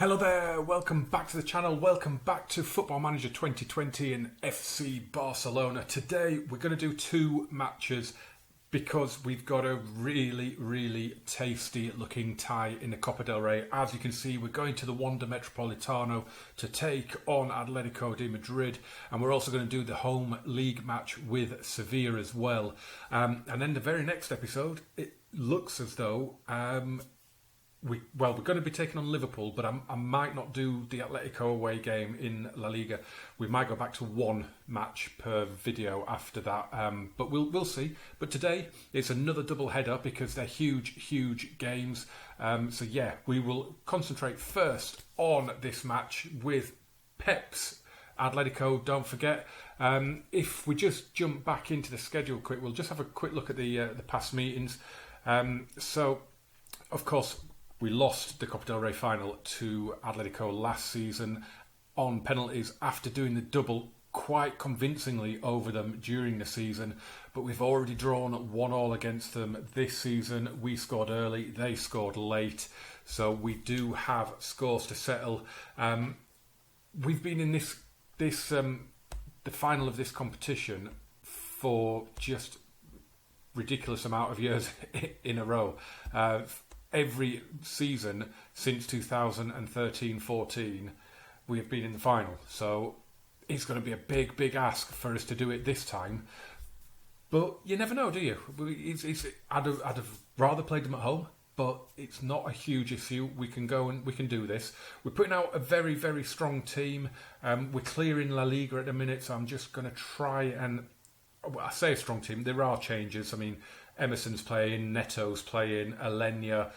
Hello there, welcome back to the channel, welcome back to Football Manager 2020 in FC Barcelona. Today we're going to do two matches because we've got a really tasty looking tie in the Copa del Rey. As you can see, we're going to the Wanda Metropolitano to take on Atletico de Madrid, and we're also going to do the home league match with Sevilla as well. And then the very next episode, it looks as though we're going to be taking on Liverpool, but I might not do the Atletico away game in La Liga. We might go back to one match per video after that, but we'll see. But today it's another double header because they're huge games. So yeah, we will concentrate first on this match with Pep's Atletico. Don't forget, if we just jump back into the schedule quick, we'll just have a quick look at the past meetings. So, of course, we lost the Copa del Rey final to Atletico last season on penalties after doing the double quite convincingly over them during the season. But we've already drawn 1-1 against them this season. We scored early, they scored late. So we do have scores to settle. We've been in the final of this competition for just ridiculous amount of years in a row. Every season since 2013-14, we have been in the final. So it's going to be a big ask for us to do it this time. But you never know, do you? I'd have rather played them at home, but it's not a huge issue. We can go and we can do this. We're putting out a very strong team. We're clearing La Liga at the minute, so I'm just going to try and... Well, I say a strong team. There are changes. I mean, Emerson's playing, Neto's playing, Alenia.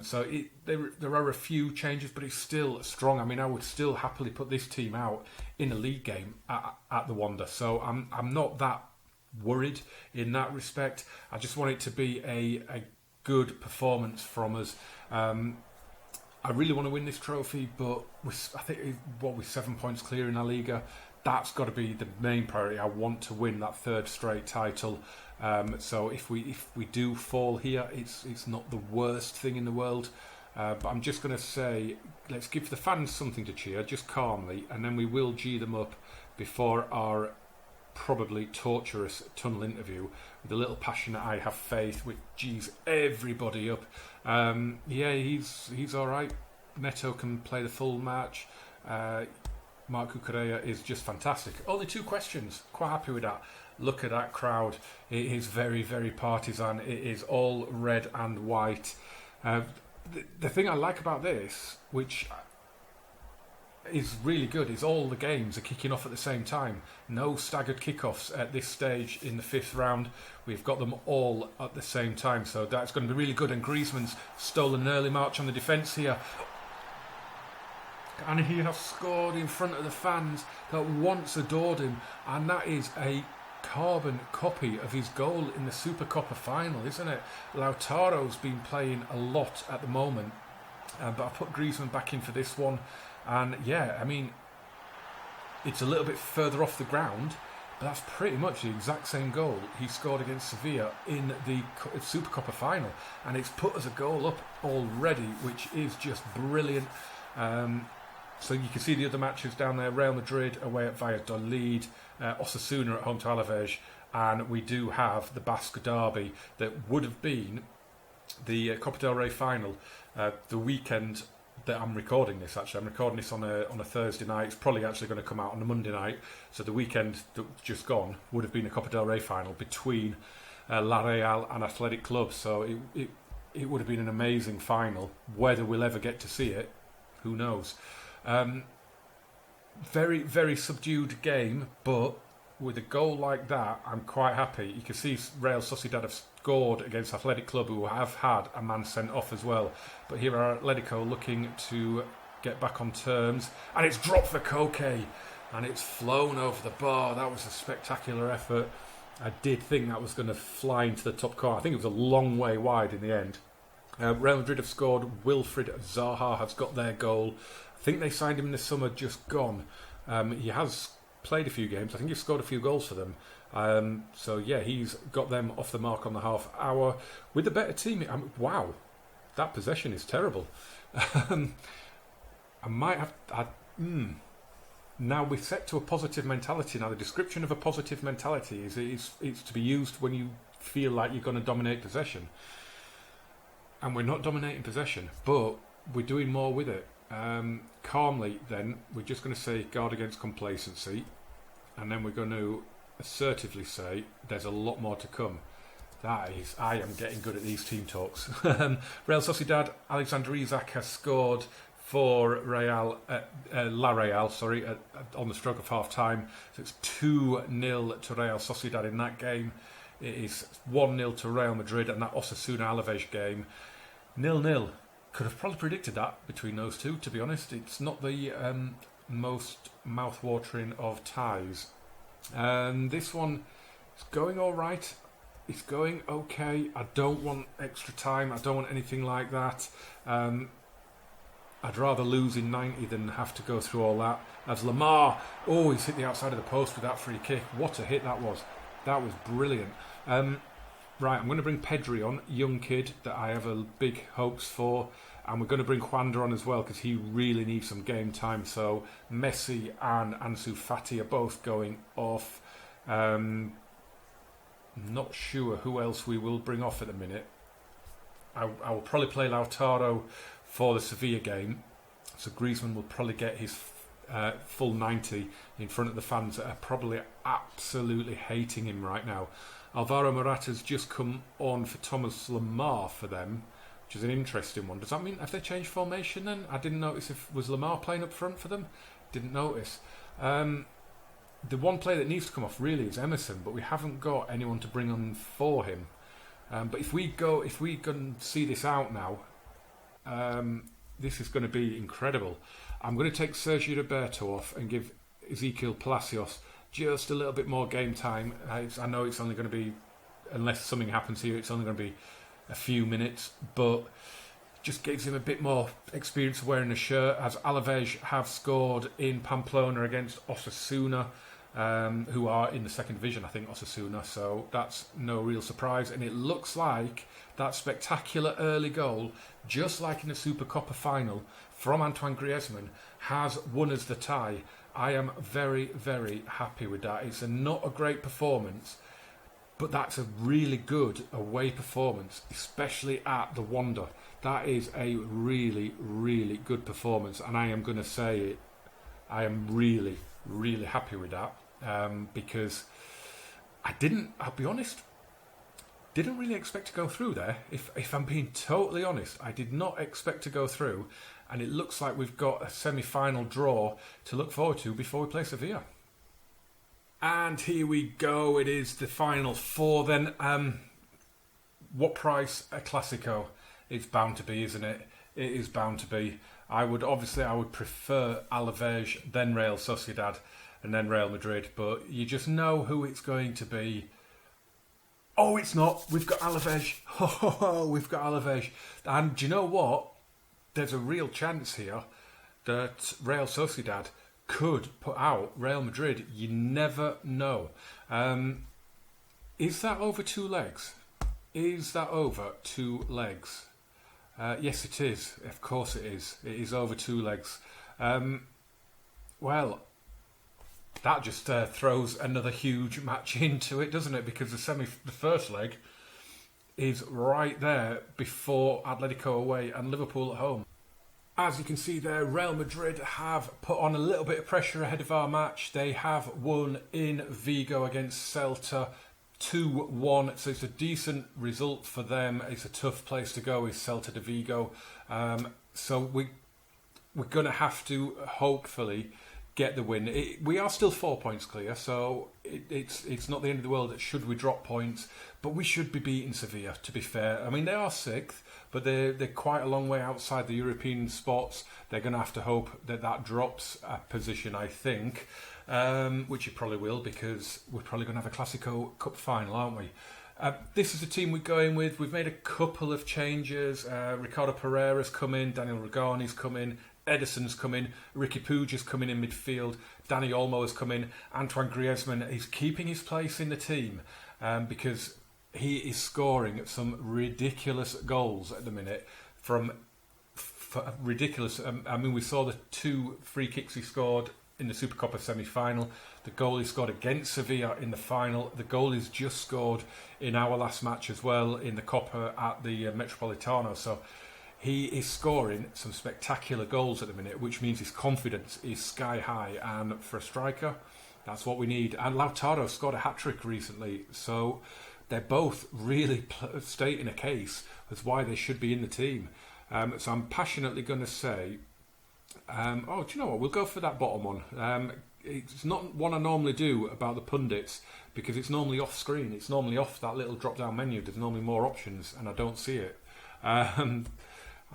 So there are a few changes, but it's still strong. I mean, I would still happily put this team out in a league game at the Wanda. So I'm not that worried in that respect. I just want it to be a good performance from us. I really want to win this trophy, but I think we're 7 points clear in La Liga. That's got to be the main priority. I want to win that third straight title. So if we do fall here, it's not the worst thing in the world. But I'm just going to say, let's give the fans something to cheer, just calmly, and then we will G them up before our probably torturous tunnel interview with a little passionate I have faith, which G's everybody up. Yeah, he's all right. Neto can play the full match. Marco Correa is just fantastic. Only 2 questions. Quite happy with that. Look at that crowd. It is very partisan. It is all red and white. The thing I like about this, which is really good, is all the games are kicking off at the same time. No staggered kickoffs at this stage in the 5th round. We've got them all at the same time. So that's going to be really good. And Griezmann's stolen an early march on the defence here. And he has scored in front of the fans that once adored him, and that is a carbon copy of his goal in the Supercopa final, isn't it? Lautaro's been playing a lot at the moment, but I put Griezmann back in for this one, and yeah, I mean, it's a little bit further off the ground, but that's pretty much the exact same goal he scored against Sevilla in the Supercopa final, and it's put us a goal up already, which is just brilliant. So you can see the other matches down there. Real Madrid away at Valladolid, Osasuna at home to Alaves, and we do have the Basque Derby that would have been the Copa del Rey final the weekend that I'm recording this. Actually, I'm recording this on a Thursday night. It's probably actually going to come out on a Monday night. So the weekend that just gone would have been a Copa del Rey final between La Real and Athletic Club. So it would have been an amazing final. Whether we'll ever get to see it, who knows? Very subdued game, but with a goal like that, I'm quite happy. You can see Real Sociedad have scored against Athletic Club, who have had a man sent off as well. But here are Atletico looking to get back on terms, and it's dropped for Koke, and it's flown over the bar. That was a spectacular effort. I did think that was going to fly into the top corner. I think it was a long way wide in the end. Real Madrid have scored. Wilfried Zaha has got their goal. I think they signed him in the summer just gone. He has played a few games. I think he's scored a few goals for them. So yeah, he's got them off the mark on the half hour with a better team. Wow, that possession is terrible. I might have. Now we're set to a positive mentality. Now the description of a positive mentality is it's to be used when you feel like you're going to dominate possession, and we're not dominating possession, but we're doing more with it. Calmly, then we're just going to say guard against complacency, and then we're going to assertively say there's a lot more to come. I am getting good at these team talks. Real Sociedad, Alexander Isak has scored for Real, La Real, on the stroke of half time. So it's 2-0 to Real Sociedad in that game. It is 1-0 to Real Madrid, and that Osasuna Alaves game 0-0. Could have probably predicted that between those two, to be honest. It's not the most mouth-watering of ties. This one is going all right. It's going okay. I don't want extra time. I don't want anything like that. I'd rather lose in 90 than have to go through all that. As Lamar, he's hit the outside of the post with that free kick. What a hit that was. That was brilliant. Right, I'm going to bring Pedri on, young kid that I have a big hopes for. And we're going to bring Juanda on as well because he really needs some game time. So Messi and Ansu Fati are both going off. Not sure who else we will bring off at the minute. I will probably play Lautaro for the Sevilla game. So Griezmann will probably get his full 90 in front of the fans that are probably absolutely hating him right now. Alvaro Morata's just come on for Thomas Lemar for them, which is an interesting one. Does that mean have they changed formation then? I didn't notice was Lemar playing up front for them. Didn't notice. The one player that needs to come off really is Emerson, but we haven't got anyone to bring on for him. But if we can see this out now, this is going to be incredible. I'm going to take Sergio Roberto off and give Ezequiel Palacios just a little bit more game time. I know it's only going to be, unless something happens here, it's only going to be a few minutes, but just gives him a bit more experience of wearing a shirt, as Alaves have scored in Pamplona against Osasuna, who are in the second division, I think, Osasuna, so that's no real surprise. And it looks like that spectacular early goal, just like in the Supercopa final from Antoine Griezmann, has won us the tie. I am very, very happy with that. It's not a great performance, but that's a really good away performance, especially at the Wanda. That is a really, really good performance, and I am going to say it. I am really, really happy with that. Because I'll be honest, didn't really expect to go through there. If I'm being totally honest, I did not expect to go through, and it looks like we've got a semi-final draw to look forward to before we play Sevilla. And here we go, it is the final four then. What price? A Classico. It's bound to be, isn't it? It is bound to be. I would prefer Alaves, then Real Sociedad, and then Real Madrid, but you just know who it's going to be. Oh, it's not. We've got Alaves. Oh, we've got Alaves. And do you know what? There's a real chance here that Real Sociedad could put out Real Madrid. You never know. Is that over 2 legs? Is that over 2 legs? Yes, it is. Of course it is. It is over 2 legs. Well, that just throws another huge match into it, doesn't it? Because the first leg is right there before Atletico away and Liverpool at home. As you can see there, Real Madrid have put on a little bit of pressure ahead of our match. They have won in Vigo against Celta 2-1, so it's a decent result for them. It's a tough place to go, is Celta de Vigo. So we're going to have to hopefully get the win. We are still 4 points clear, so it's not the end of the world should we drop points, but we should be beating Sevilla, to be fair. I mean, they are 6th, but they're quite a long way outside the European spots. They're going to have to hope that drops a position, I think, which it probably will, because we're probably going to have a Classico Cup final, aren't we? This is the team we're going with. We've made a couple of changes. Ricardo Pereira's come in, Daniel Regani's come in, Ederson's come in, Ricky Puig's come in midfield, Dani Olmo has come in, Antoine Griezmann is keeping his place in the team because he is scoring some ridiculous goals at the minute from ridiculous. I mean, we saw the 2 free kicks he scored in the Supercopa semi-final. The goal he scored against Sevilla in the final. The goal he's just scored in our last match as well in the Copa at the Metropolitano. So he is scoring some spectacular goals at the minute, which means his confidence is sky high. And for a striker, that's what we need. And Lautaro scored a hat-trick recently. So they're both really stating a case as why they should be in the team. So I'm passionately going to say, do you know what? We'll go for that bottom one. It's not one I normally do about the pundits because it's normally off screen. It's normally off that little drop-down menu. There's normally more options and I don't see it. And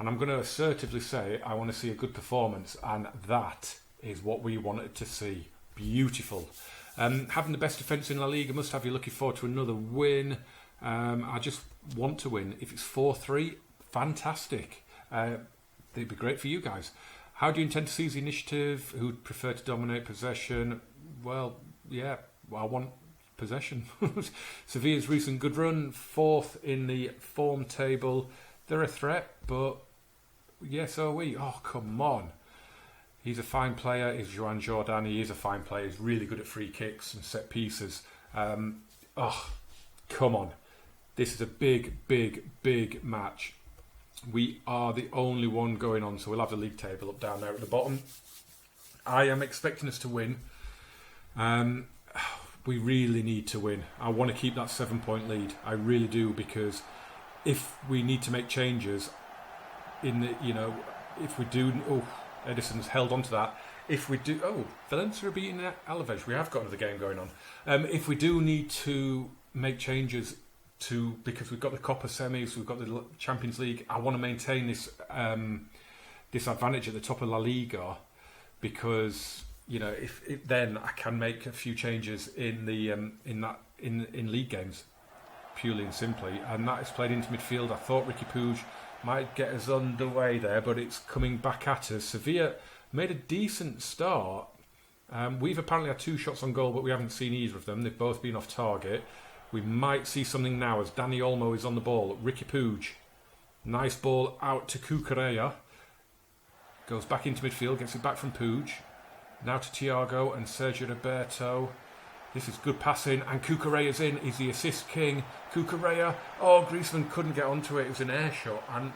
I'm going to assertively say I want to see a good performance, and that is what we wanted to see. Beautiful. Having the best defence in La Liga must have you looking forward to another win. I just want to win. If it's 4-3, fantastic. It'd be great for you guys. How do you intend to seize the initiative? Who'd prefer to dominate possession? Well, yeah, I want possession. Sevilla's recent good run, 4th in the form table. They're a threat, but yes, are we? Oh, come on. He's a fine player. He's Joan Jordan. He is a fine player. He's really good at free kicks and set pieces. Come on. This is a big, big, big match. We are the only one going on, so we'll have the league table up down there at the bottom. I am expecting us to win. We really need to win. I want to keep that 7-point lead. I really do, because if we need to make changes in the, if we do, Edison's held on to that. If we do, Valencia are beating Alaves. We have got another game going on. If we do need to make changes because we've got the Copa semis, we've got the Champions League, I want to maintain this this advantage at the top of La Liga, because if then I can make a few changes in the in league games, purely and simply, and that is played into midfield. I thought Ricky Puig might get us underway there, but it's coming back at us. Sevilla made a decent start. We've apparently had 2 shots on goal, but we haven't seen either of them. They've both been off target. We might see something now as Dani Olmo is on the ball. Ricky Puig. Nice ball out to Cucurella. Goes back into midfield, gets it back from Puig. Now to Thiago and Sergio Roberto. This is good passing, and Cucurella's in. He's the assist king. Cucurella. Oh, Griezmann couldn't get onto it. It was an air shot. And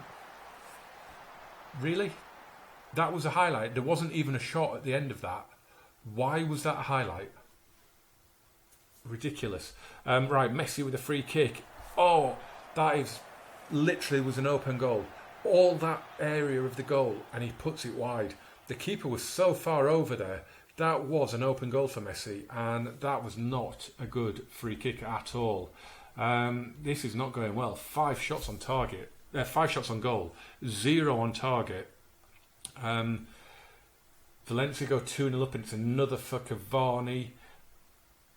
really? That was a highlight. There wasn't even a shot at the end of that. Why was that a highlight? Ridiculous. Right, Messi with a free kick. Oh, that is literally was an open goal. All that area of the goal, and he puts it wide. The keeper was so far over there. That was an open goal for Messi, and that was not a good free kick at all. This is not going well. 5 shots on target. 5 shots on goal. 0 on target. Valencia go 2-0 up, and it's another for Cavani.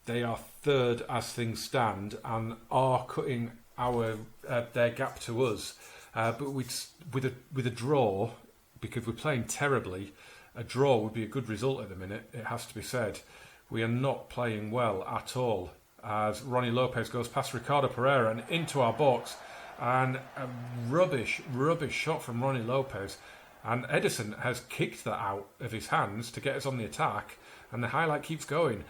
They are 3rd as things stand and are cutting their gap to us. But with a draw, because we're playing terribly, a draw would be a good result at the minute, it has to be said. We are not playing well at all, as Ronnie Lopez goes past Ricardo Pereira and into our box, and a rubbish shot from Ronnie Lopez, and Edison has kicked that out of his hands to get us on the attack, and the highlight keeps going.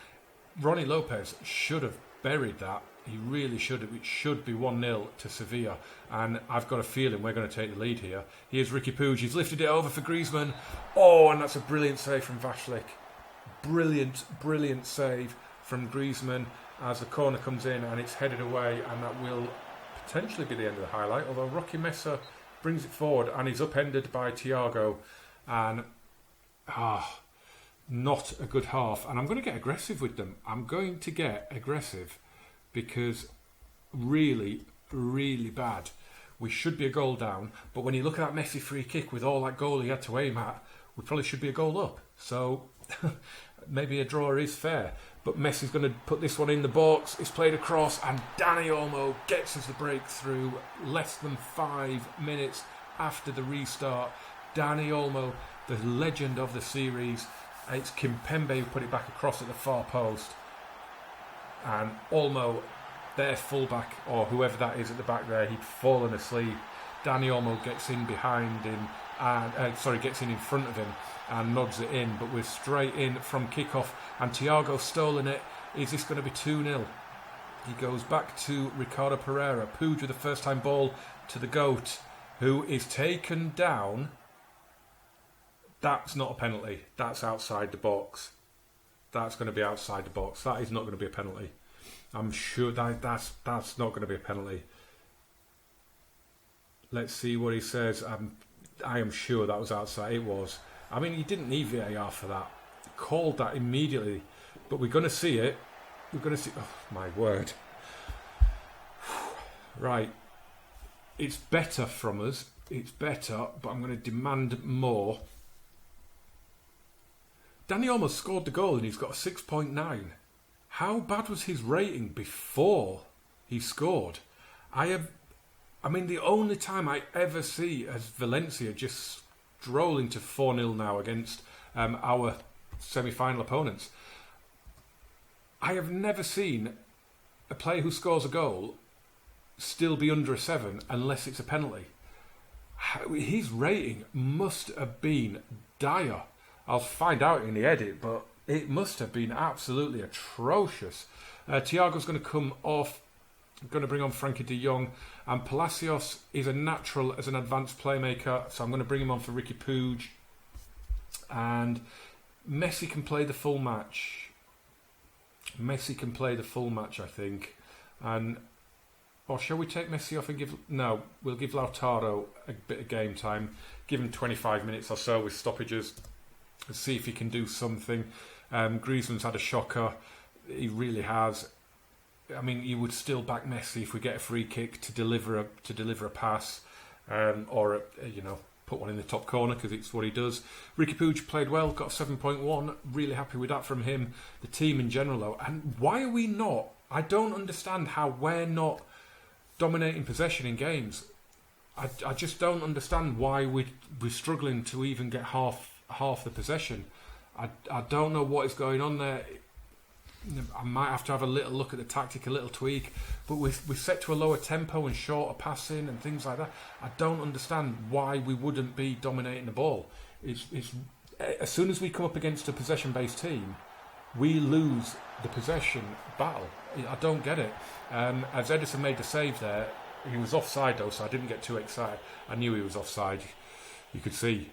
Ronnie Lopez should have buried that. He really should have. It should be 1-0 to Sevilla, and I've got a feeling we're going to take the lead here. Here's Ricky Puig. He's lifted it over for Griezmann. Oh, and that's a brilliant save from Vashlik. Brilliant save from Griezmann as the corner comes in and it's headed away, and that will potentially be the end of the highlight, although Rocky Mesa brings it forward and he's upended by Thiago, and not a good half. And I'm going to get aggressive with them. I'm going to get aggressive because really bad. We should be a goal down, but when you look at that Messi free kick with all that goal he had to aim at, we probably should be a goal up. So maybe a draw is fair. But Messi's going to put this one in the box. It's played across, and Dani Olmo gets us the breakthrough less than 5 minutes after the restart. Dani Olmo, the legend of the series. It's Kimpembe who put it back across at the far post. And Olmo, their fullback, or whoever that is at the back there, he'd fallen asleep. Dani Olmo gets in behind him, and gets in front of him and nods it in. But we're straight in from kickoff, and Thiago's stolen it. Is this going to be 2-0? He goes back to Ricardo Pereira. Puig with the first-time ball to the GOAT, who is taken down. That's not a penalty. That's outside the box. That's going to be outside the box. That is not going to be a penalty. I'm sure that's not going to be a penalty. Let's see what he says. I am sure that was outside. It was. I mean, he didn't need VAR for that. He called that immediately. But we're going to see it. We're going to see... Oh, my word. Right. It's better from us. It's better, but I'm going to demand more. Danny almost scored the goal and he's got a 6.9. How bad was his rating before he scored? I mean, the only time I ever see as Valencia just strolling to 4-0 now against our semi-final opponents. I have never seen a player who scores a goal still be under a 7 unless it's a penalty. His rating must have been dire. I'll find out in the edit, but it must have been absolutely atrocious. Thiago's going to come off. I'm going to bring on Frankie de Jong, and Palacios is a natural as an advanced playmaker, so I'm going to bring him on for Ricky Puig. And Messi can play the full match. I think. Or shall we take Messi off and give... No, we'll give Lautaro a bit of game time. Give him 25 minutes or so with stoppages. And see if he can do something. Griezmann's had a shocker. He really has. I mean, you would still back Messi if we get a free kick to deliver a pass, or put one in the top corner because it's what he does. Ricky Puig played well, got a 7.1. Really happy with that from him. The team in general, though, and why are we not? I don't understand how we're not dominating possession in games. I just don't understand why we're struggling to even get half the possession. I don't know what is going on there. I might have to have a little look at the tactic, a little tweak, but we're set to a lower tempo and shorter passing and things like that. I don't understand why we wouldn't be dominating the ball. It's as soon as we come up against a possession-based team, we lose the possession battle. I don't get it. As Edison made the save there, he was offside though, so I didn't get too excited. I knew he was offside. You could see.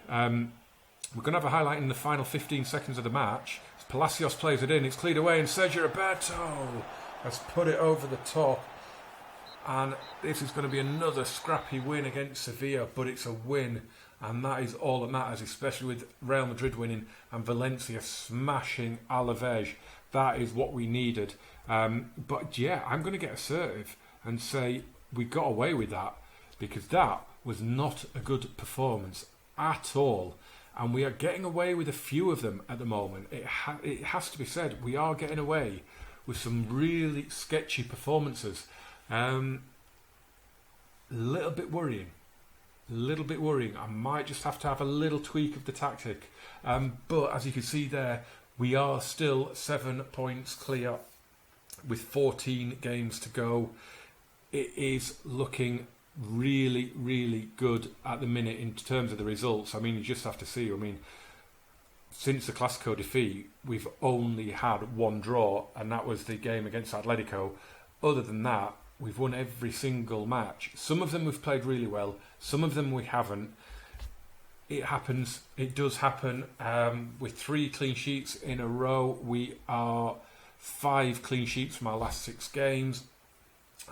We're going to have a highlight in the final 15 seconds of the match. As Palacios plays it in, it's cleared away, and Sergio Roberto has put it over the top. And this is going to be another scrappy win against Sevilla, but it's a win, and that is all that matters, especially with Real Madrid winning and Valencia smashing Alaves. That is what we needed. But yeah, I'm going to get assertive and say we got away with that, because that was not a good performance at all. And we are getting away with a few of them at the moment. It has to be said, we are getting away with some really sketchy performances. Little bit worrying. I might just have to have a little tweak of the tactic. But as you can see there, we are still 7 points clear with 14 games to go. It is looking really, really good at the minute in terms of the results. I mean, you just have to see. I mean, since the Clásico defeat, we've only had one draw, and that was the game against Atletico. Other than that, we've won every single match. Some of them we've played really well, some of them we haven't. It happens. It does happen. With 3 clean sheets in a row, we are 5 clean sheets from our last 6 games.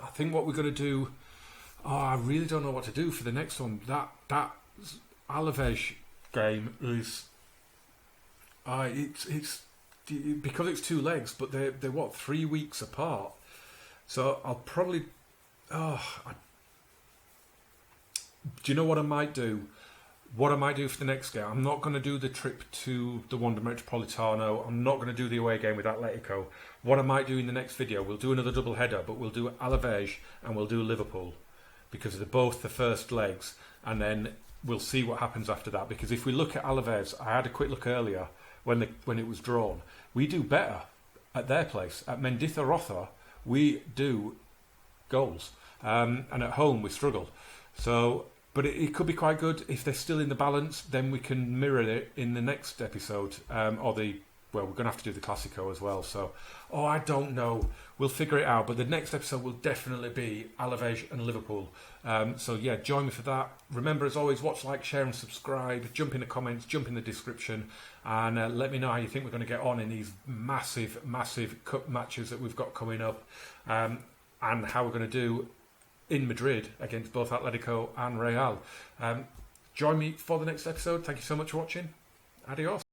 I think what we're going to do... I really don't know what to do for the next one. That Alaves game is... it's because it's 2 legs, but they're 3 weeks apart. So I'll probably... do you know what I might do? What I might do for the next game, I'm not going to do the trip to the Wanda Metropolitano. I'm not going to do the away game with Atletico. What I might do in the next video, we'll do another double header, but we'll do Alaves and we'll do Liverpool, because they're both the first legs, and then we'll see what happens after that. Because if we look at Alaves, I had a quick look earlier when it was drawn. We do better at their place. At Mendizorroza, we do goals. And at home, we struggle. So But it could be quite good. If they're still in the balance, then we can mirror it in the next episode. We're going to have to do the Classico as well. So, I don't know. We'll figure it out. But the next episode will definitely be Alavés and Liverpool. Join me for that. Remember, as always, watch, like, share and subscribe. Jump in the comments, jump in the description. And let me know how you think we're going to get on in these massive, massive cup matches that we've got coming up. And how we're going to do in Madrid against both Atletico and Real. Join me for the next episode. Thank you so much for watching. Adios.